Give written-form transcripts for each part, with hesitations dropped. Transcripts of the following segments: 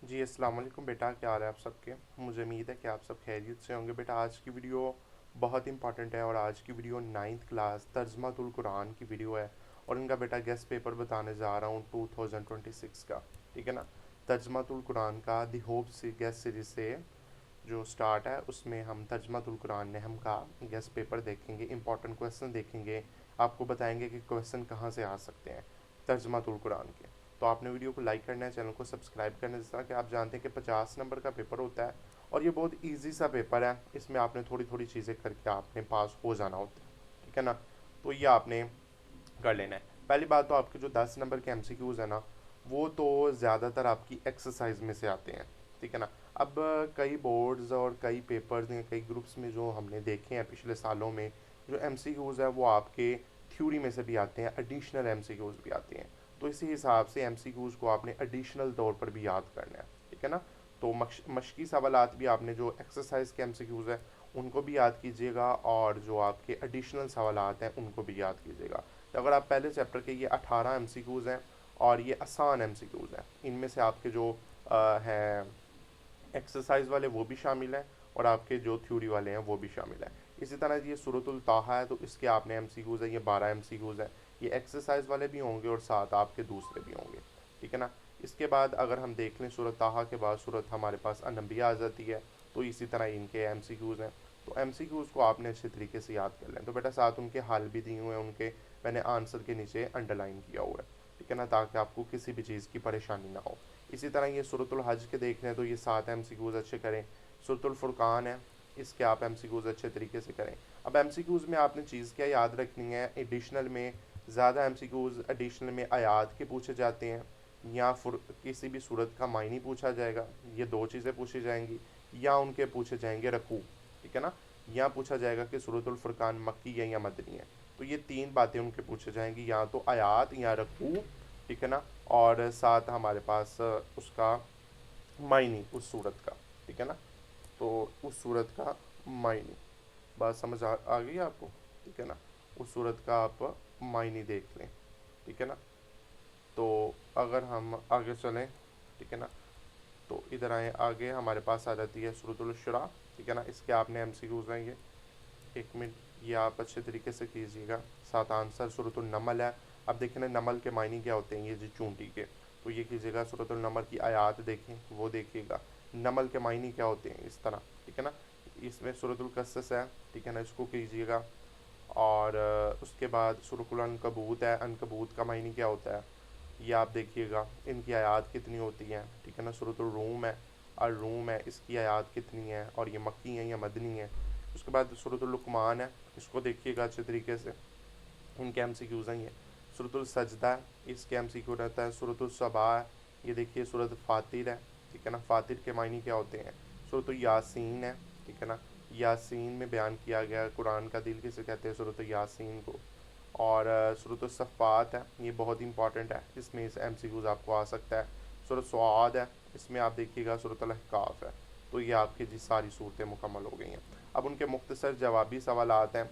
जी, अस्सलाम वालेकुम बेटा, क्या हाल है आप सबके। मुझे उम्मीद है कि आप सब खैरियत से होंगे। बेटा, आज की वीडियो बहुत इंपॉर्टेंट है और आज की वीडियो 9th क्लास तर्जमातुल कुरान की वीडियो है। और इनका बेटा गेस्ट पेपर बताने जा रहा हूँ 2026 का। ठीक है ना। तर्जमातुल कुरान का दी होप से गेस्ट सीरीज से जो स्टार्ट है उसमें हम तर्जमातुल कुरान नहम का गेस्ट पेपर देखेंगे, इंपॉर्टेंट क्वेश्चन देखेंगे। आपको बताएंगे कि क्वेश्चन कहाँ से आ सकते हैं तर्जमातुल कुरान के। तो आपने वीडियो को लाइक करना है, चैनल को सब्सक्राइब करना है। जैसा कि आप जानते हैं कि 50 नंबर का पेपर होता है और ये बहुत ईजी सा पेपर है। इसमें आपने थोड़ी थोड़ी चीज़ें करके आपने पास हो जाना होता है। ठीक है ना। तो ये आपने कर लेना है। पहली बात तो आपके जो 10 नंबर के एमसीक्यूज़ है ना, वो तो ज़्यादातर आपकी एक्सरसाइज में से आते हैं। ठीक है ना। अब कई बोर्ड्स और कई पेपर्स हैं, कई ग्रुप्स में जो हमने देखे हैं पिछले सालों में, जो एमसीक्यूज़ है वो आपके थ्योरी में से भी आते हैं, एडिशनल एमसीक्यूज़ भी आते हैं। तो इसी हिसाब से एमसीक्यूज़ को आपने एडिशनल तौर पर भी याद करना है। ठीक है ना। तो मशकी सवालात भी आपने जो एक्सरसाइज के एमसीक्यूज़ है उनको भी याद कीजिएगा, और जो आपके एडिशनल सवालात हैं उनको भी याद कीजिएगा। तो अगर आप पहले चैप्टर के ये 18 एमसीक्यूज़ हैं और ये आसान एमसीक्यूज़ हैं, इनमें से आपके जो हैं एक्सरसाइज वाले वो भी शामिल हैं और आपके जो थ्योरी वाले हैं वो भी शामिल हैं। इसी तरह ये सूरतुल ताहा है तो इसके आपने एमसीक्यूज़ है, ये 12 एमसीक्यूज़ है। ये एक्सरसाइज वाले भी होंगे और साथ आपके दूसरे भी होंगे। ठीक है ना। इसके बाद अगर हम देख लें सूरत ताहा के बाद सूरत हमारे पास अनबिया आ जाती है। तो इसी तरह इनके एमसीक्यूज़ हैं। तो एमसीक्यूज़ को आपने अच्छे तरीके से याद कर लें। तो बेटा साथ उनके हल भी दिए हुए हैं, उनके मैंने आंसर के नीचे अंडरलाइन किया हुआ है। ठीक है ना, ताकि आपको किसी भी चीज़ की परेशानी ना हो। इसी तरह ये सूरतुल हज के देख रहे हैं तो ये 7 एमसीक्यूज़ अच्छे करें। सूरतुल फुरकान है, इसके आप एमसीक्यूज़ अच्छे तरीके से करें। अब एमसीक्यूज़ में आपने चीज़ क्या याद रखनी है, एडिशनल में ज़्यादा एमसीक्यूज़ एडिशनल में आयात के पूछे जाते हैं, या किसी भी सूरत का मायनी पूछा जाएगा, ये दो चीज़ें पूछी जाएंगी, या उनके पूछे जाएंगे रकू। ठीक है ना। या पूछा जाएगा कि सूरतुल फुरकान मक्की है या मदनी है। तो ये तीन बातें उनके पूछे जाएंगी, या तो आयात या रकू। ठीक है ना। और साथ हमारे पास उसका मायनी उस सूरत का। ठीक है ना। तो उस सूरत का मायनी, बात समझ आ गई आपको। ठीक है ना। उस सूरत का आप मायनी देख लें। ठीक है ना। तो अगर हम आगे चलें, ठीक है ना, तो इधर आए, आगे हमारे पास आ जाती है सूरतुल शुरा। ठीक है ना। इसके आपने एमसीक्यूज़ हैं ये, 1 मिनट, ये आप अच्छे तरीके से कीजिएगा। साथ आंसर सूरतुल नमल है। अब देखें ना, नमल के मायने क्या होते हैं, ये जो चूंटी के। तो ये कीजिएगा, सूरतुल नमल की आयात देखें वो देखिएगा, नमल के मायने क्या होते हैं इस तरह। ठीक है ना। इसमें सूरतुल कसस है। ठीक है ना, इसको कीजिएगा। और उसके बाद सूरतुल अनकबूत है, अनकबूत का मायने क्या होता है ये आप देखिएगा, इनकी आयात कितनी होती हैं। ठीक है ना। सूरतुल रूम है, और रूम है, इसकी आयात कितनी है, और ये मक्की है या मदनी है। उसके बाद सूरतुल लुकमान है, इसको देखिएगा अच्छे तरीके से, इनके एमसीक्यूज़ हैं ये। सूरतुल सजदा है, इसके एमसीक्यू रहता है। सूरतुल सबा है, ये देखिए सूरत फातिर है। ठीक है ना। फातिर के मायने क्या होते हैं। सूरतुल यासीन है। ठीक है ना। यासीन में बयान किया गया है, कुरान का दिल किसे कहते हैं, सूरतुल यासीन को। और सूरत सफ़ात है, ये बहुत इंपॉर्टेंट है, इसमें इस एमसीक्यूज़ आपको आ सकता है। सूरत स्वाद है, इसमें आप देखिएगा सूरत अल-अहकाफ है। तो ये आपकी जी सारी सूरतें मुकम्मल हो गई हैं। अब उनके मुख्तसर जवाबी सवाल आते हैं।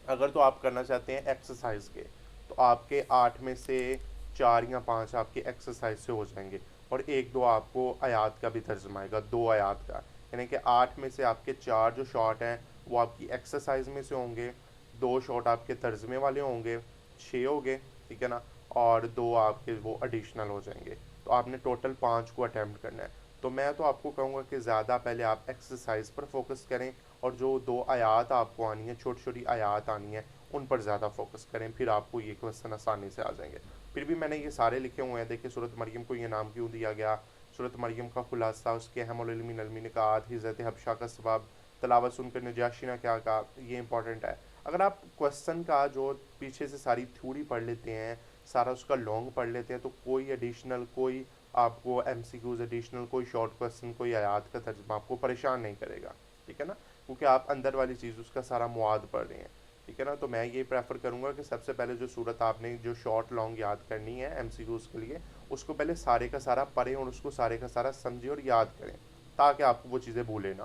अगर तो आप करना चाहते हैं एक्सरसाइज के, तो आपके 8 में से 4 या 5 आपके एक्सरसाइज से हो जाएंगे, और एक दो आपको आयात का भी तर्जमा आएगा, 2 आयात का। यानी कि 8 में से आपके 4 जो शॉट हैं वो आपकी एक्सरसाइज में से होंगे, 2 शॉट आपके तर्जमे वाले होंगे, 6 हो गए। ठीक है ना। और 2 आपके वो एडिशनल हो जाएंगे। तो आपने टोटल 5 को अटैम्प्ट करना है। तो मैं तो आपको कहूँगा कि ज़्यादा पहले आप एक्सरसाइज पर फोकस करें, और जो 2 आयात आपको आनी है, छोटी छोटी आयात आनी है, उन पर ज़्यादा फोकस करें, फिर आपको ये क्वेश्चन आसानी से आ जाएंगे। फिर भी मैंने ये सारे लिखे हुए हैं। देखिए सूरत मरियम को ये नाम क्यों दिया गया, सूरत मरियम का खुलासा, उसके अहमुल इल्मी निकात, हिजरत हबशा का सबब, तलावत सुनकर नजाशी ने क्या कहा, ये इंपॉर्टेंट है। अगर आप क्वेश्चन का जो पीछे से सारी थ्योरी पढ़ लेते हैं, सारा उसका लॉन्ग पढ़ लेते हैं, तो कोई एडिशनल, कोई आपको एमसीक्यूज एडिशनल, कोई शॉर्ट क्वेश्चन, कोई आयात का तर्जमा आपको परेशान नहीं करेगा। ठीक है ना। क्योंकि आप अंदर वाली चीज़ उसका सारा मुआद पढ़ रहे हैं। ठीक है ना। तो मैं ये प्रेफर करूँगा कि सबसे पहले जो सूरत आपने जो शॉर्ट लॉन्ग याद करनी है एमसीक्यूज़ के लिए, उसको पहले सारे का सारा पढ़ें और उसको सारे का सारा समझें और याद करें, ताकि आपको वो चीज़ें भूलें ना।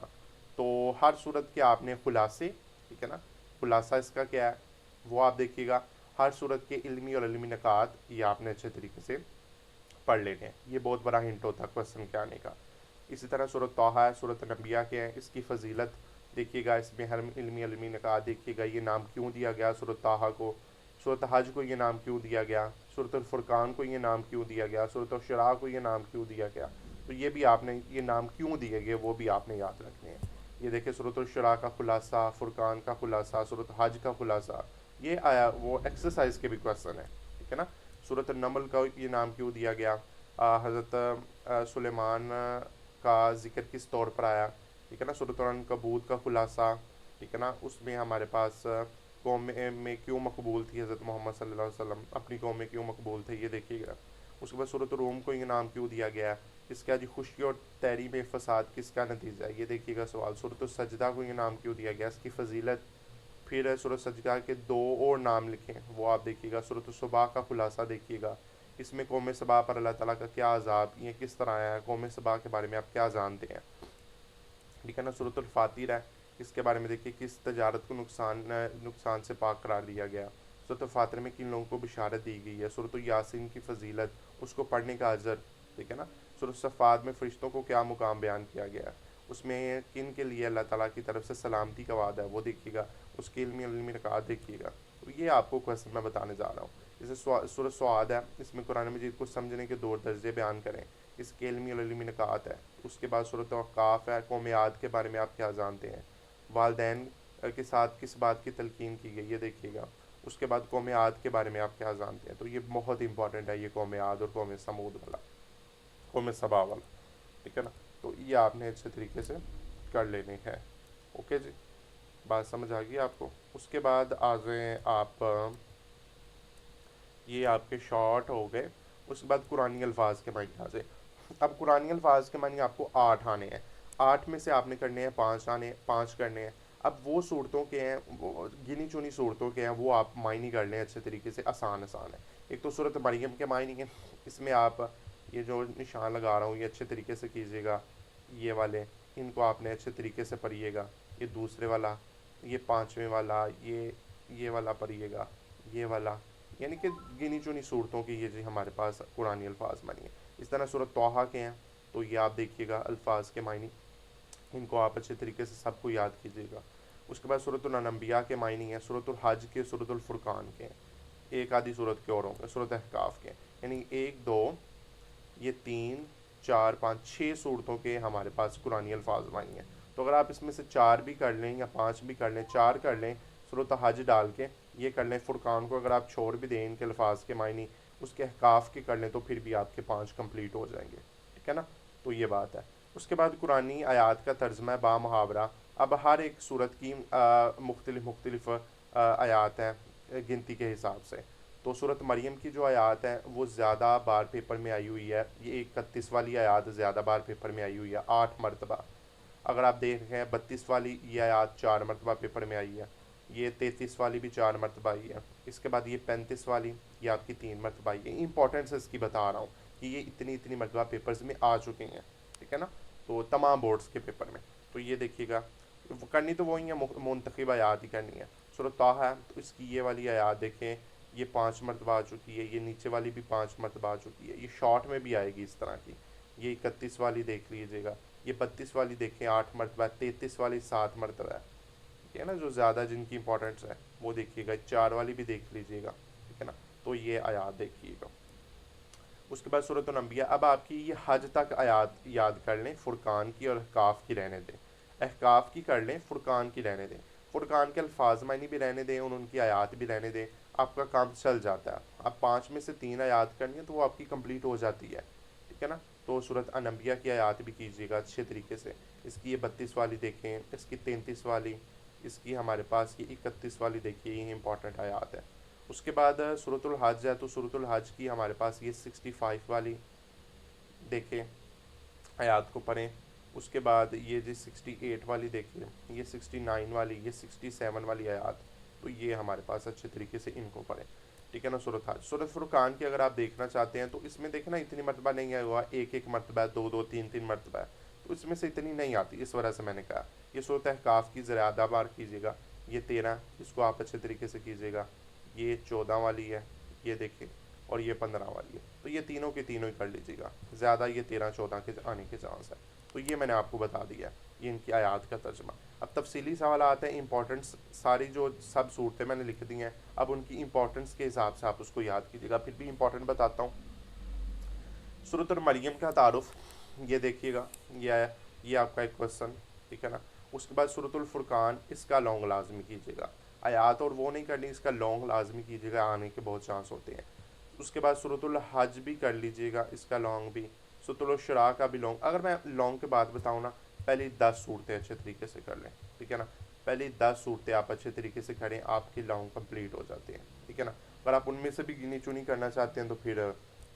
तो हर सूरत के आपने खुलासे, ठीक है ना, खुलासा इसका क्या है वो आप देखिएगा। हर सूरत के इल्मी और इल्मी नकात ये आपने अच्छे तरीके से पढ़ लेने हैं। ये बहुत बड़ा हिंट होता है क्वेश्चन के आने का। इसी तरह सूरत तौहा है, सूरत नबिया के हैं, इसकी फजीलत देखिएगा, इसमें हर इल्मी निकात देखिएगा, ये नाम क्यों दिया गया सूरत तौहा को, सूरत हज को ये नाम क्यों दिया गया, सूरत फुरकान को ये नाम क्यों दिया गया, सूरत शुरा को ये नाम क्यों दिया गया। तो ये भी आपने, ये नाम क्यों दिए गए वो भी आपने याद रखने हैं। ये देखिए सूरत शुरा का खुलासा, फुरकान का खुलासा, सूरत हज का खुलासा, ये आया वो एक्सरसाइज के भी क्वेश्चन है, ठीक है ना। सूरत नमल का ये नाम क्यों दिया गया, हज़रत सुलेमान का ज़िक्र किस तौर पर आया, ठीक है ना। सूरत अनकबूत का खुलासा, ठीक है ना, उसमें हमारे पास कौम में क्यों मकबूल थी हज़रत मोहम्मद सल्लल्लाहु अलैहि वसल्लम, अपनी कौम में क्यों मकबूल थे, ये देखिएगा। उसके बाद सूरत रूम को ये नाम क्यों दिया गया, इसका जी खुशी और तैरी में फसाद किसका नतीजा है, ये देखिएगा सवाल। सूरत सजदा को ये नाम क्यों दिया गया, इसकी फजीलत। फिर सूरत सजदा के दो और नाम लिखें वो आप देखिएगा। सूरत सुबह का खुलासा देखिएगा, इसमें कौम सबा पर अल्लाह ताला का क्या अजाब, ये किस तरह आया है, कौम सबा के बारे में आप क्या जानते हैं, ठीक है ना। सूरत फातिर है, इसके बारे में देखिए किस तजारत को नुकसान से पाक करार दिया गया। सूरत फातिर में किन लोगों को बिशारत दी गई है, सूरत यासीन की फजीलत, उसको पढ़ने का अजर, ठीक है ना। सूरत सफ़ात में फ़रिश्तों को क्या मुकाम बयान किया गया है, उसमें किन के लिए अल्लाह ताला की तरफ से सलामती का वादा है वो देखिएगा, उसके इल्मी निकात देखिएगा। तो ये आपको क्वेश्चन मैं बताने जा रहा हूँ। जैसे सूरत स्वाद है, इसमें कुरान मजीद को समझने के 2 दर्जे बयान करें, इसके इल्मी निकात है। उसके बाद सूरत औक़ाफ़ है, कौम आद के बारे में आप क्या जानते हैं, वालदैन के साथ किस बात की तलकीन की गई, ये देखिएगा। उसके बाद कौम आद के बारे में आप क्या जानते हैं, तो ये बहुत इंपॉर्टेंट है, ये कौम आद और कौम समूद वाला, कौम सबा वाला, ठीक है ना। तो ये आपने अच्छे तरीके से कर लेने हैं। ओके जी, बात समझ आ गई आपको। उसके बाद आ गए आप, ये आपके शॉर्ट हो गए। उसके बाद कुरानी अल्फाज के मायने आ जाए। अब कुरानी अल्फाज के मायने आपको 8 आने हैं, 8 में से आपने करने हैं 5 आने, 5 करने हैं। अब वो सूरतों के हैं, वो गिनी चुनी सूरतों के हैं, वो आप मायने कर लें अच्छे तरीके से, आसान आसान है। एक तो सूरत मरियम के मायने हैं, इसमें आप ये जो निशान लगा रहा हूँ ये अच्छे तरीके से कीजिएगा, ये वाले इनको आपने अच्छे तरीके से पढ़िएगा। ये दूसरे वाला, ये 5वें वाला, ये वाला पढ़िएगा, ये वाला, यानी कि गिनी चुनी सूरतों की ये जी हमारे पास कुरानी अल्फाज मानी है। इस तरह सूरत तौहा के हैं, तो ये आप देखिएगा अल्फाज के मायने, इनको आप अच्छे तरीके से सबको याद कीजिएगा। उसके बाद सूरतुल अनबिया के मायने हैं, सूरतुल हज के, सूरतुल फुरकान के, एक आधी सूरत के और होंगे, सूरत अहकाफ के, यानी 1 2 ये 3 4 5 6 सूरतों के हमारे पास कुरानी अल्फाज मानी है। तो अगर आप इसमें से 4 भी कर लें या 5 भी कर लें, 4 कर लें सूरत हज डाल के, ये कर लें, फुरकान को अगर आप छोड़ भी दें इनके अल्फाज के मायने, उसके अहकाफ के कर लें, तो फिर भी आपके 5 कंप्लीट हो जाएंगे, ठीक है ना। तो ये बात है। उसके बाद कुरानी आयात का तर्जमा है बा मुहावरा। अब हर एक सूरत की मुख्तलिफ आयात हैं गिनती के हिसाब से। तो सूरत मरियम की जो आयात है वो ज़्यादा बार पेपर में आई हुई है, ये 31 वाली आयात ज़्यादा बार पेपर में आई हुई है, 8 मरतबा। अगर आप देखें 32 वाली ये आयात 4 मरतबा पेपर में आई है, ये 33 वाली भी 4 मरतबा आई है। इसके बाद ये 35 वाली, ये आपकी 3 मरतबा आई है। इंपॉर्टेंस इसकी बता रहा हूँ कि ये इतनी इतनी मरतबा पेपर्स में आ चुके हैं, ठीक है ना, तो तमाम बोर्ड्स के पेपर में। तो ये देखिएगा, करनी तो वही है, मुंतखब आयात ही करनी है। सूरत ताहा है, तो इसकी ये वाली आयात देखें, ये 5 मरतबा आ चुकी है, ये नीचे वाली भी 5 मरतबा आ चुकी है, ये शॉर्ट में भी आएगी इस तरह की। ये 31 वाली देख लीजिएगा, ये 32 वाली देखें 8 मरतबा, 33 वाली 7 मरतबा है, ठीक है ना। जो ज़्यादा जिनकी इंपॉर्टेंस है वो देखिएगा, 4 वाली भी देख लीजिएगा, ठीक है ना। तो ये आयात देखिएगा। उसके बाद सूरत अम्बिया। अब आपकी ये हज तक आयात याद कर लें, फुरकान की और अहकाफ़ की रहने दें, अहकाफ़ की कर लें, फुरकान की रहने दें। फुरकान के अल्फाज मानी भी रहने दें और उनकी आयात भी रहने दें, आपका काम चल जाता है। अब 5 में से 3 आयात करनी है तो वो आपकी कंप्लीट हो जाती है, ठीक है ना। तो सूरत अनबिया की आयात भी कीजिएगा अच्छे तरीके से। इसकी ये 32 वाली देखें, इसकी 33 वाली, इसकी हमारे पास ये 31 वाली देखिए, ये इंपॉर्टेंट आयात है। उसके बाद सूरतुल हज है, तो सूरतुल हज की हमारे पास ये 65 वाली देखें, आयात को पढ़ें। उसके बाद ये जी 68 वाली देखिए, ये 69 वाली, ये 67 वाली आयात, तो ये हमारे पास अच्छे तरीके से इनको पढ़ें, ठीक है ना। सूरत हज। सूरत फुरकान की अगर आप देखना चाहते हैं तो इसमें देखना इतनी मरतबा नहीं आया हुआ, एक एक मरतबा है, 2 2 3 3 मरतबा है, तो इसमें से इतनी नहीं आती, इस वजह से मैंने कहा। ये सूरत अहकाफ़ की ज़्यादा बार कीजिएगा, ये 13, इसको आप अच्छे तरीके से कीजिएगा। ये 14 वाली है, ये देखिए, और ये 15 वाली है, तो ये तीनों के तीनों ही कर लीजिएगा, ज़्यादा ये 13-14 के आने के चांस है। तो ये मैंने आपको बता दिया, ये इनकी आयात का तर्जमा। अब तफसीली सवाल आते हैं, इंपॉर्टेंस सारी जो सब सूरतें मैंने लिख दी हैं, अब उनकी इंपॉर्टेंस के हिसाब से आप उसको याद कीजिएगा। फिर भी इंपॉर्टेंट बताता हूँ। सूरत मरियम का तारुफ, ये देखिएगा, ये आया, ये आपका एक क्वेश्चन, ठीक है ना। उसके बाद सूरतुल फुरकान, इसका लॉन्ग लाजमी कीजिएगा। आयात और वो नहीं करनी, इसका लॉन्ग लाजमी कीजिएगा, आने के बहुत चांस होते हैं। उसके बाद सूरतुल हज भी कर लीजिएगा, इसका लॉन्ग भी। सूरतुल शुरा का भी लॉन्ग। अगर मैं लॉन्ग के बाद बताऊँ ना, पहली 10 सूरतें अच्छे तरीके से कर लें, ठीक है ना। पहली 10 सूरतें आप अच्छे तरीके से करें, आपकी लॉन्ग कंप्लीट हो जाते हैं, ठीक है ना। अगर आप उनमें से भी गिनी चुनी करना चाहते हैं तो फिर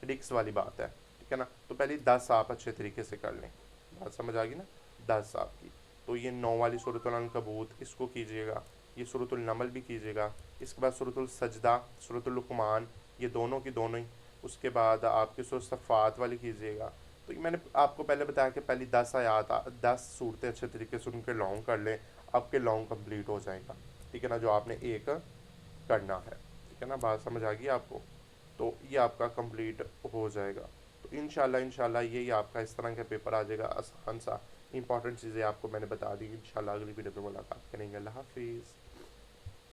रिक्स वाली बात है, ठीक है ना। तो पहली 10 आप अच्छे तरीके से कर लें, बात समझ आ गई ना, 10 आपकी। तो ये 9 वाली सूरतुल अनकबूत, इसको कीजिएगा। ये सूरतुल नमल भी कीजिएगा। इसके बाद सूरतुल सजदा, सूरतुल लुकमान, ये दोनों की दोनों ही। उसके बाद आपकी सूरत सफ़ात वाली कीजिएगा। तो ये मैंने आपको पहले बताया कि पहली 10 आयात 10 सूरतें अच्छे तरीके से उनके लॉन्ग कर लें, आपके लॉन्ग कंप्लीट हो जाएगा, ठीक है ना, जो आपने एक करना है, ठीक है ना। बात समझ आ गई आपको। तो ये आपका कंप्लीट हो जाएगा। तो इंशाल्लाह यही आपका इस तरह का पेपर आ जाएगा, आसान सा। इंपॉर्टेंट चीज़ें आपको मैंने बता दी। इंशाल्लाह अगली वीडियो में मुलाकात करेंगे। अल्लाह हाफिज़।